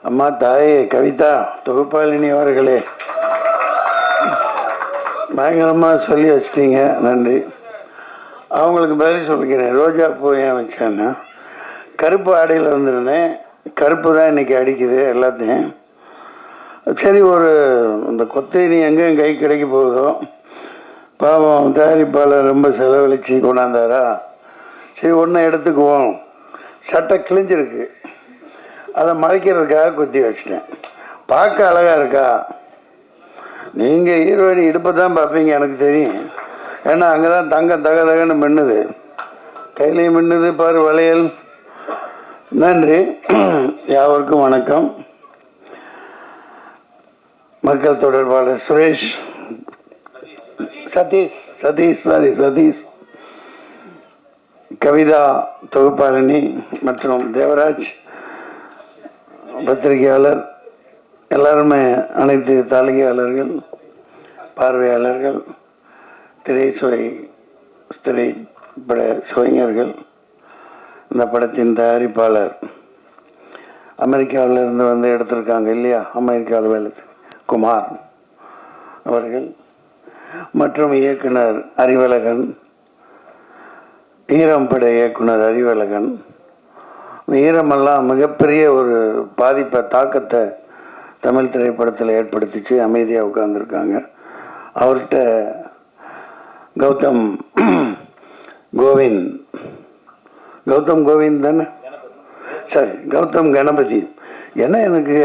அம்மா தாயே கவிதா தொகுப்பாளினி அவர்களே, பயங்கரமாக சொல்லி வச்சிட்டீங்க, நன்றி. அவங்களுக்கு பதில் சொல்லிக்கிறேன். ரோஜா பூ ஏன் வச்சேன்னா, கருப்பு ஆடையில் வந்திருந்தேன். கருப்பு தான் இன்றைக்கி அடிக்குது எல்லாத்தையும். சரி, ஒரு இந்த கொத்தேனி எங்கே கை கிடைக்க போகுதோ, பாவம் தயாரிப்பாளர் ரொம்ப செலவழித்து கொண்டாந்தாரா, சரி ஒன்றை எடுத்துக்குவோம். சட்டை கிழிஞ்சிருக்கு, அதை மறைக்கிறதுக்காக குத்தி வச்சிட்டேன். பார்க்க அழகாக இருக்கா? நீங்கள் ஹீரோயினி இடுப்பை தான் பார்ப்பீங்க, எனக்கு தெரியும். ஏன்னா அங்கே தான் தங்கம் தக தகன்னு மின்னுது, கையிலையும் மின்னுது பாரு வளையல். நன்றி. யாவருக்கும் வணக்கம். மக்கள் தொடர்பாளர் சுரேஷ், சதீஷ், கவிதா தொகுப்பாளினி மற்றும் தேவராஜ் பத்திரிகையாளர், எல்லாருமே, அனைத்து தாளிகையாளர்கள், பார்வையாளர்கள், திரைப்பட சுவைஞர்கள், இந்த படத்தின் தயாரிப்பாளர் அமெரிக்காவிலிருந்து வந்து எடுத்திருக்காங்க இல்லையா, அமெரிக்காவில் வேலை குமார் அவர்கள், மற்றும் இயக்குனர் அறிவழகன், ஈரம் பட இயக்குனர் அறிவழகன். இந்த ஈரமெல்லாம் மிகப்பெரிய ஒரு பாதிப்பை, தாக்கத்தை தமிழ் திரைப்படத்தில் ஏற்படுத்திச்சு. அமைதியாக உட்கார்ந்துருக்காங்க. அவர்கிட்ட கௌதம் கோவிந்த் தானே, சரி, கௌதம் கணபதி. ஏன்னா எனக்கு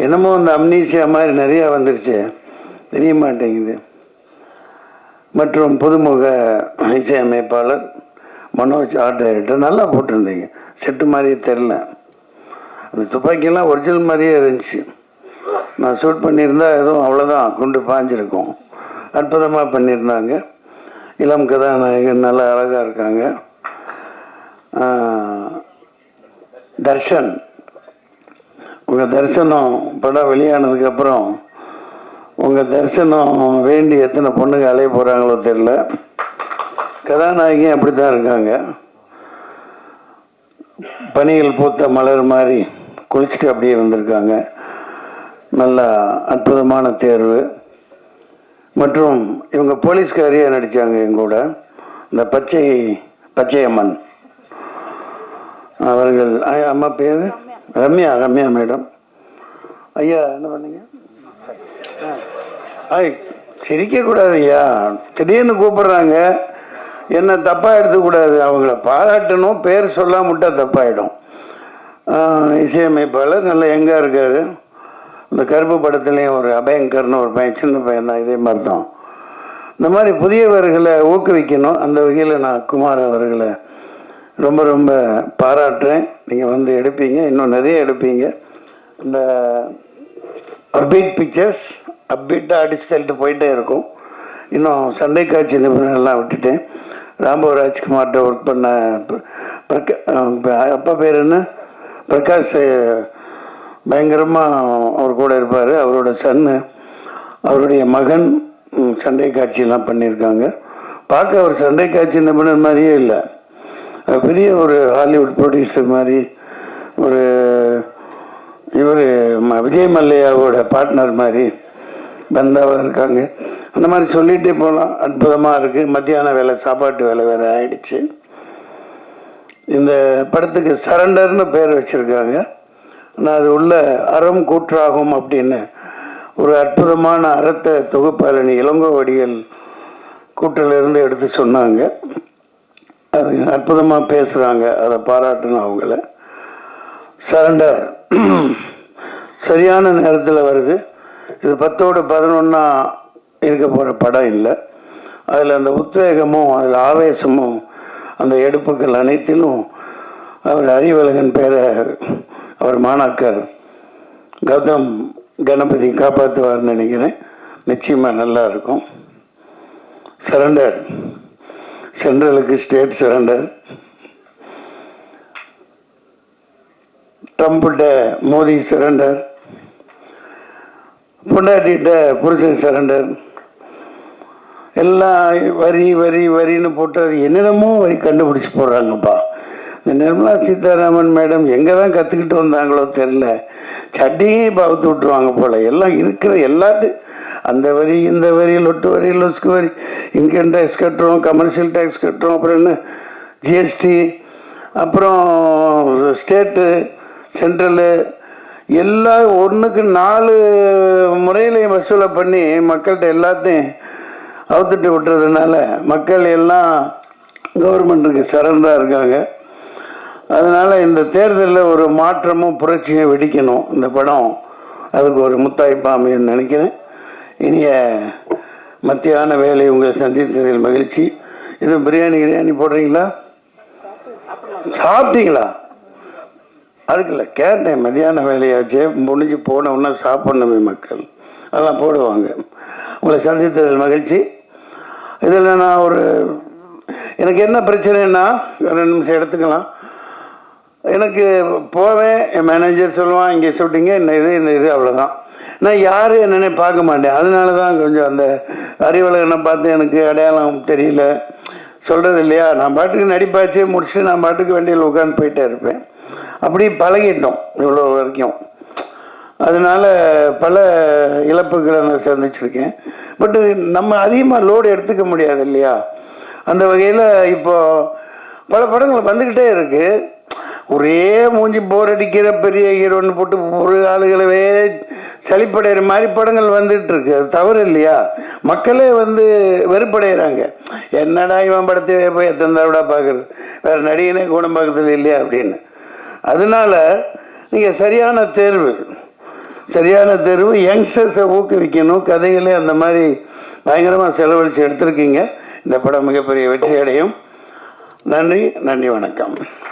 என்னமோ அந்த அம்னீஷியா மாதிரி நிறையா வந்துருச்சு, தெரிய மாட்டேங்குது. மற்றும் புதுமுக இசையமைப்பாளர் மனோஜ், ஆர்ட் டைரக்டர். நல்லா போட்டிருந்தீங்க, செட்டு மாதிரியே தெரில. அந்த துப்பாக்கியெல்லாம் ஒரிஜினல் மாதிரியே இருந்துச்சு. நான் ஷூட் பண்ணியிருந்தா எதுவும் அவ்வளோதான், குண்டு பாஞ்சிருக்கும். அற்புதமாக பண்ணியிருந்தாங்க. இளம் கதாநாயகன் நல்லா அழகாக இருக்காங்க. தர்ஷன், உங்கள் தரிசனம் படம் வெளியானதுக்கப்புறம் உங்கள் தரிசனம் வேண்டி எத்தனை பொண்ணுங்க அலைய போகிறாங்களோ தெரில. கதாநாயகியும் அப்படி தான் இருக்காங்க. பனியில் பூத்த மலர் மாதிரி குளிச்சுட்டு அப்படியே வந்திருக்காங்க. நல்ல அற்புதமான தேர்வு. மற்றும் இவங்க போலீஸ்காரியாக நடித்தாங்க எங்கூட, இந்த பச்சையம்மன் அவர்கள். அம்மா பேர் ரம்யா மேடம். ஐயா என்ன பண்ணீங்க? சிரிக்கக்கூடாது ஐயா, திடீர்னு கூப்பிட்றாங்க, என்ன தப்பாக எடுத்துக்கூடாது. அவங்கள பாராட்டணும், பேர் சொல்லாம விட்டால் தப்பாயிடும். இசையமைப்பாளர் நல்ல எங்காக இருக்கார். இந்த கருப்பு படத்துலேயும் ஒரு அபயங்கர்னு ஒரு பையன், சின்ன பையன் தான், இதே மாதிரி தான். இந்த மாதிரி புதியவர்களை ஊக்குவிக்கணும். அந்த வகையில் நான் குமார் அவர்களை ரொம்ப ரொம்ப பாராட்டுறேன். நீங்கள் வந்து எடுப்பீங்க, இன்னும் நிறைய எடுப்பீங்க. இந்த அப்டேட் பிக்சர்ஸ் அப்டேட்டாக அடித்து தள்ளிட்டு போயிட்டே இருக்கும். இன்னும் சண்டை காட்சி நிபுணர்கள்லாம் விட்டுட்டேன். ராம்போ ராஜ்குமார்கிட்ட ஒர்க் பண்ண அப்பா பேர் என்ன, பிரகாஷ், பயங்கரமாக அவர் கூட இருப்பார். அவரோட சன்னு, அவருடைய மகன் சண்டை காட்சியெல்லாம் பண்ணியிருக்காங்க. பார்க்க அவர் சண்டை காட்சி நிபுணர் மாதிரியே இல்லை, பெரிய ஒரு ஹாலிவுட் ப்ரொடியூசர் மாதிரி, ஒரு இவர் விஜய் மல்லையாவோட பார்ட்னர் மாதிரி பந்தாவாக இருக்காங்க. அந்த மாதிரி சொல்லிகிட்டே போகலாம். அற்புதமாக இருக்குது. மத்தியான வேலை, சாப்பாட்டு வேலை வேறு ஆயிடுச்சு. இந்த படத்துக்கு சரண்டர்னு பேர் வச்சுருக்காங்க. ஆனால் அது உள்ள அறம் கூற்றாகும் அப்படின்னு ஒரு அற்புதமான அறத்தை தொகுப்பாளனி இளங்கோவடிகள் கூட்டிலிருந்து எடுத்து சொன்னாங்க. அது அற்புதமாக பேசுகிறாங்க, அதை பாராட்டணும் அவங்கள. சரண்டர் சரியான நேரத்தில் வருது. இது 10ஓடு 11 இருக்க போகிற படம் இல்லை. அதில் அந்த உத்வேகமும் அதில் ஆவேசமும் அந்த எடுப்புகள் அனைத்திலும் அவர் அறிவழகன் பேரை அவர் மாணாக்கர் கௌதம் கணபதி காப்பாற்றுவார்னு நினைக்கிறேன். நிச்சயமாக நல்லா இருக்கும். சரண்டர், சென்ட்ரலுக்கு ஸ்டேட் சரண்டர், ட்ரம்ப்கிட்ட மோடி சரண்டர், பொண்டாட்டிகிட்ட புருஷன் சரண்டர். எல்லாம் வரின்னு போட்டு அது என்னென்னமோ வரி கண்டுபிடிச்சி போடுறாங்கப்பா. இந்த நிர்மலா சீதாராமன் மேடம் எங்கே தான் கற்றுக்கிட்டு வந்தாங்களோ தெரில. சட்டியே பவுத்து விட்டுருவாங்க போல். எல்லாம் இருக்கிற எல்லாத்தையும் அந்த வரி இந்த வரி லொட்டு வரி லொஸ்கு வரி இன்கம் டேக்ஸ் கட்டுறோம், கமர்ஷியல் டேக்ஸ் கட்டுறோம், அப்புறம் என்ன ஜிஎஸ்டி, அப்புறம் ஸ்டேட்டு சென்ட்ரலு எல்லாம் ஒன்றுக்கு 4 முறையிலையும் வசூலை பண்ணி மக்கள்கிட்ட எல்லாத்தையும் அவுத்துட்டு விட்டுறதுனால மக்கள் எல்லாம் கவர்மெண்ட்டுக்கு சரண்டராக இருக்காங்க. அதனால் இந்த தேர்தலில் ஒரு மாற்றமும் புரட்சியும் வெடிக்கணும். இந்த படம் அதுக்கு ஒரு முத்தாய்ப்பாக அமைன்னு நினைக்கிறேன். இனிய மத்தியான வேலை உங்களை சந்தித்ததில் மகிழ்ச்சி. எதுவும் பிரியாணி போடுறீங்களா? சாப்பிட்டீங்களா? அதுக்கு இல்லை கேட்டேன். மத்தியான வேலையாச்சே முடிஞ்சு போனவுன்னா சாப்பிட்ணுமே மக்கள், அதெல்லாம் போடுவாங்க. உங்களை சந்தித்ததில் மகிழ்ச்சி. இதில் நான் எனக்கு என்ன பிரச்சனைன்னா 2 நிமிஷம் எடுத்துக்கலாம். எனக்கு போவேன், என் மேனேஜர் சொல்லுவான் இங்கே ஷூட்டிங்க இந்த இது அவ்வளோதான். நான் யார் என்னென்ன பார்க்க மாட்டேன். அதனால தான் கொஞ்சம் அந்த அறிவழகனை பார்த்து எனக்கு அடையாளம் தெரியல சொல்கிறது இல்லையா. நான் பாட்டுக்கு நடிப்பாச்சே முடிச்சுட்டு நான் பாட்டுக்கு வண்டியில் உட்காந்து போயிட்டே இருப்பேன். அப்படி பழகிட்டோம் இவ்வளோ வரைக்கும். அதனால் பல இழப்புகளை நான் சந்திச்சிருக்கேன். பட்டு நம்ம அதிகமாக லோடு எடுத்துக்க முடியாது இல்லையா. அந்த வகையில் இப்போது பல படங்கள் வந்துக்கிட்டே இருக்குது. ஒரே மூஞ்சி போர் அடிக்கிற பெரிய ஹீரோன்னு போட்டு ஒரு ஆளுகளவே சளிப்படைகிற மாதிரி படங்கள் வந்துட்டுருக்கு. அது தவறு இல்லையா. மக்களே வெறுப்படைகிறாங்க. என்னடா இவன் படத்தையே போய் எத்தனை தடவை பார்க்குறது, வேறு நடிகனே குணம் பார்க்கறது இல்லையா அப்படின்னு. அதனால் நீங்கள் சரியான தேர்வு யங்ஸ்டர்ஸை ஊக்குவிக்கணும். கதைகளே அந்த மாதிரி பயங்கரமாக செலவழித்து எடுத்திருக்கீங்க. இந்த படம் மிகப்பெரிய வெற்றி அடையும். நன்றி, வணக்கம்.